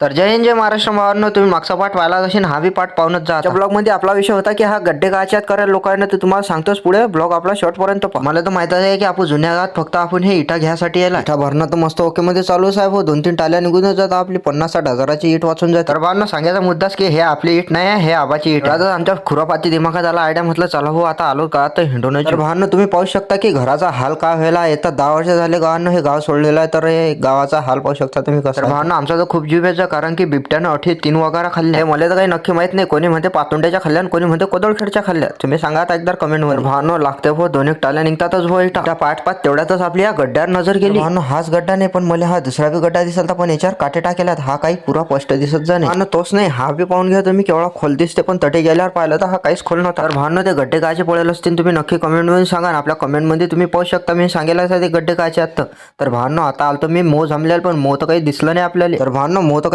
तर जय हिंद जय महाराष्ट्र भावांनो, तुम्ही मागचा पाठ पाहिला असेल, हा बी पाठ पाहूनच जा. त्या ब्लॉग मध्ये आपला विषय होता की हा गड्डे कायच्यात करायला लोकांना, तर तुम्हाला सांगतोच पुढे ब्लॉग आपला शेवटपर्यंत पहा. मला तर माहित आहे की आपण जुन्या काळात फक्त आपण हे इटा घ्यासाठी यायला इटा भरणं तर मस्त ओके मध्ये चालू आहे हो. 2-3 टाल्या निघून जातात, आपली 50-60 हजाराची इट वाचून जाते. तर भावांनो, सांगायचा मुद्दाच की हे आपली इट नाही आहे, हे आबाची इट. आता आमच्या खुरापाती दिमागात आला आयडिया, म्हटलं चला हो आता आलो का तर हिंडून. तर भावांनो, तुम्ही पाहू शकता की घराचा हाल काय व्हायला. येतात 10 वर्ष झाले गावानं हे गाव सोडलेलं आहे, तर हे गावाचा हाल पाहू शकता तुम्ही कसं. तर भावांनो, आमचा तर खूप जीव यायचा, कारण की बिबट्यानं 3 वगारा खाल्ल्या. हे मला तर काही नक्की माहित नाही, कोणी म्हणते पातुंड्याच्या खाल्ल्या आणि कोणी म्हणते कोदळखेडच्या खाल्ल्या. तुम्ही सांगा आता एकदा कमेंट वर. भावांनो, लागते हो 2-1 टाल्या निघतातच हो इटा. त्या पाठ तेवढ्यातच आपली या गड्ड्यावर नजर गेली. भावांनो, हाच गड्डा नाही पण मला हा दुसरा बी गड्डा दिसला, पण याच्यावर काटे टाकेल्यात. हा काही पुरा स्पष्ट दिसत जा नाही. भावांनो, तोच नाही, हा बी पाहून घ्या तुम्ही केवढा खोल दिसते, पण तटे गेल्यावर पाहिलं तर हा काहीच खोल नव्हता. तर भावांनो, ते गड्डे कायचे पडेल असतील तुम्ही नक्की कमेंट मध्ये सांगा. आपल्या कमेंट मध्ये तुम्ही पाहू शकता, मी सांगेल ते गड्डे कायचे आहेत. तर भावांनो, आता आलतो मी मो जमलेला, पण मो तर काही दिसलं नाही आपल्याला. तर भावांनो, मो तर